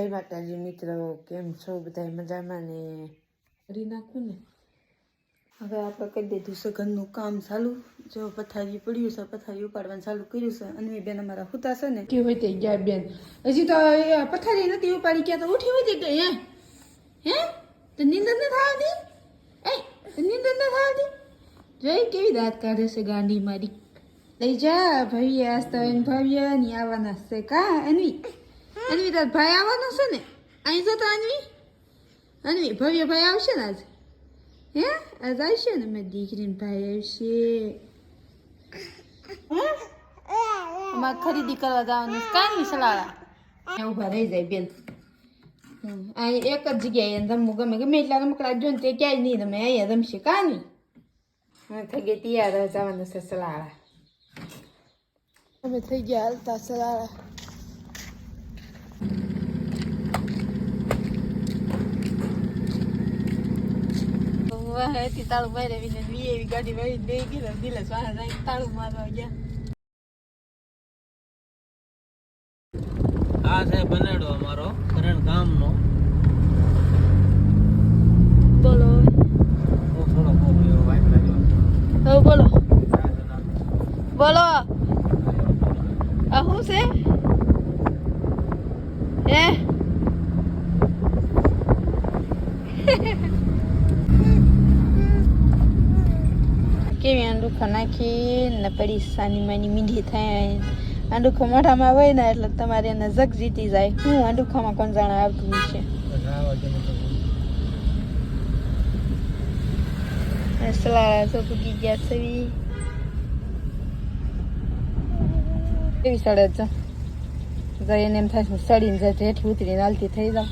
જય માતાજી મિત્રો, કેમ છો બધા? મજામાં ને? કરી નાખું ને. હવે આપણે કરી દીધું છે ઘરનું કામ ચાલુ. જો પથારી પડ્યું છે, પથારી ઉપાડવાનું ચાલુ કર્યું છે. અન્વી બેન અમારા હુતા છે ને, કે હોય તે ગયા બેન. હજી તો પથારી નથી ઉપાડી, ક્યાં તો ઉઠી હોય ગઈ. હે તો નીંદર ન થાવતી? નીંદર ન થાવતી? જોઈ કેવી દાંત કાઢે છે ગાંડી મારી. લઈ જા ભવ્ય, આજ તો એને ભવ્ય ની આવવાના છે કા અન્વી? અન્વી તાર ભાઈ આવવાનો છે ને? અહીં જો તો અન્વી ભવ્ય ભાઈ આવશે ને આજ? હે આજ આવશે ને? મેં દીકરીને ભાઈ આવશે. અમારે ખરીદી કરવા જવાનું કાંઈ સલાડા ઉભા રહી જાય બેન. અહીં એક જ જગ્યાએ રમવું ગમે, ગમે એટલા રમકડા જો ને તે ક્યાંય નહીં રમે, અહીંયા રમશે કાંઈ. અમે થઈ ગઈ તૈયાર જવાનું છે સલાડા. અમે થઈ ગયા હાલતા સલાડા. તાળું મારે એવી ગાડી વાળી દે ગઈ દિલે તાળું મારવા ગયા. આ છે બનેડો અમારો કરણ ગામનો. બોલો થોડો બોલો વાઇફ લાગ્યો. હવે બોલો બોલો. આ શું છે? હે કેવી આંડુખો નાખી ને પડી સાની માની મીંઢી થાય. આંડુખો મોઢામાં હોય ને એટલે તમારે એને જગ જીતી જાય. હું આંડુખામાં કોણ જાણે આવતું છે. સલાડા તો પૂગી ગયા છે. કેવી સડે છે? જાય એને એમ થાય સડીને જાય હેઠી ઉતરીને હાલતી થઈ જાવ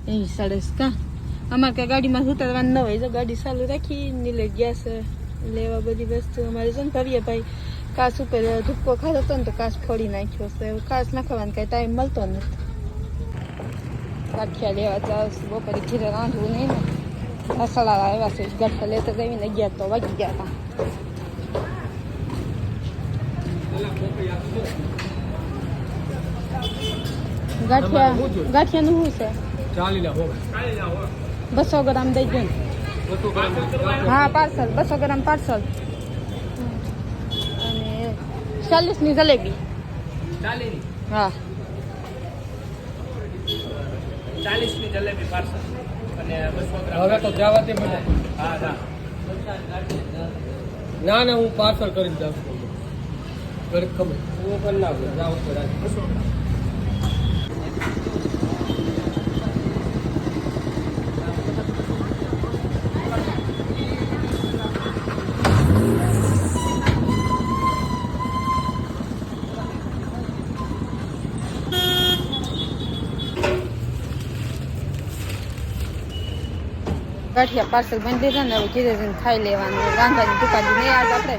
એવી સડે કા. અમારે કાંઈ ગાડીમાં ઉતારવાનું ન હોય, જો ગાડી ચાલુ રાખી નીલે ગેસ લેવા બધી વસ્તુ. અમારે છે ને ભવ્ય ભાઈ કાચ ઉપર ધુક્કો ખાતો હતો ને તો કાચ ફોડી નાખ્યો છે. કાચ નાખવાનો કાંઈ ટાઈમ મળતો નથી. ગાંઠિયા લેવા જાવ બપોરે ઘીરે રાંધવું નહીં ને. મસાલા આવ્યા છે ગાંઠિયા લેતા જઈને 11 તો વાગી ગયા હતા. ગાંઠિયાનું શું છે? 200 ગ્રામ દઈ દો ને. હા પાર્સલ 200 ગ્રામ પાર્સલ. અને 40ની જલેબી. હા 40ની જલેબી પાર્સલ અને 200 ગ્રામ. હવે તો જવા દે મને. હા ના ના હું પાર્સલ કરી દઉં. ઘરે ખબર હું કરી નાખું. જાવ ઉપર ગાંઠિયા પાર્સલ બની દીધા ને. હવે ઘીરે જઈને ખાઈ લેવાનું. રાંધવાની દુકાન નહીં આજ આપણે.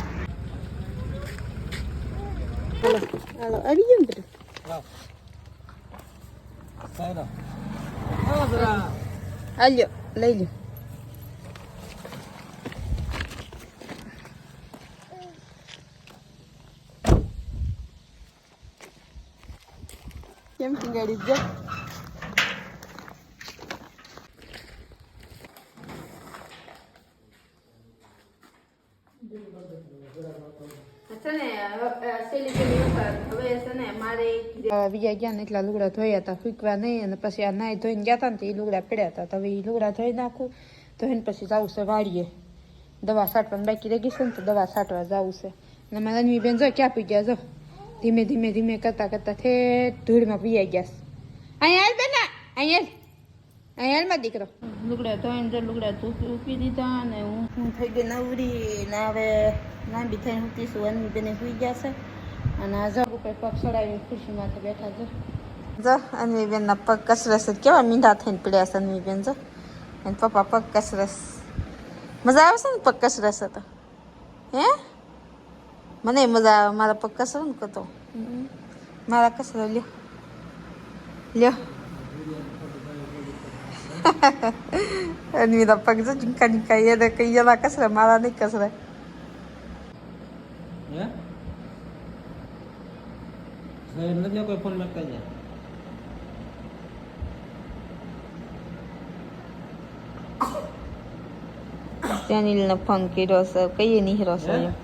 હાલો હાલો આવી ગયું ને બધું. હાલ્યો લઈ લ્યો. કેમ કે ગાડી જ બીજા ગયા ને એટલા લુગડા ધોયા હતા, ફૂકવા નહીં. અને પછી આ નાઈ ધોઈને ગયા હતા ને તો એ લુગડા પડ્યા હતા. તો હવે એ લુગડા ધોઈ નાખું તો એને પછી જવું છે વાડીએ. દવા છાંટવાની બાકી રહી ગઈ છે ને તો દવા છાંટવા જવું છે. અને મારા અન્વી બેન જો ક્યાં પી ગયા, જો ધીમે ધીમે ધીમે કરતા કરતા ઠેઠ ધૂળમાં પીયા ગયા. અહીંયા હાલ બેના, અહીંયા હાલમાં દીકરો. લુગડા ધોઈને જો લુગડા ઉપી દીધા અને હું થઈ ગઈ નવરી ને હવે લાંબી થઈને ઉઠીશું. અન્વી બેને સુઈ ગયા છે અને આ જગ ઉપર પગ ચડાવીને ખુરશી માથે બેઠા છે. જો અન્વી બેનના પગ કસરસ કેવા મીંઢા થઈને પડ્યા છે. અન્વી બેન જો એને પપ્પા પગ કસરસ. મજા આવે છે ને પગ કસરસ તો? હે મને મજા આવે મારા પગ કસરો ને કતો. મારા કસરો લ્યો લ્યો. અન્વીના પગ જો ઝીંકા ઝીંકા. એને કઈ એના કસરે, મારા નહીં કસરે. નથી કોઈ ફોન મેં કહી અનિલને ફોન કર્યો છે કઈ નીહરો છે એમ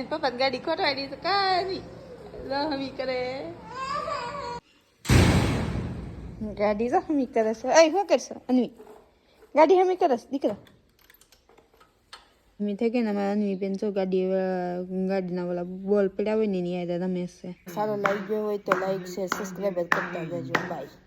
પપ્પા ગાડી ખોટવાડી તો કાની હમી કરે ગાડી જો હમી કરે છે એ શું કરશે અન્વી ગાડી હમી કરે છે દીકરા હમી થઈ ગઈ ને અમારા અન્વી બેન જો ગાડીના ઓલા બોલ પડ્યા હોય ને એની યાદ રમેશ છે સારો લાગી ગયો હોય તો લાઈક છે સબસ્ક્રાઈબ કરતા જજો બાય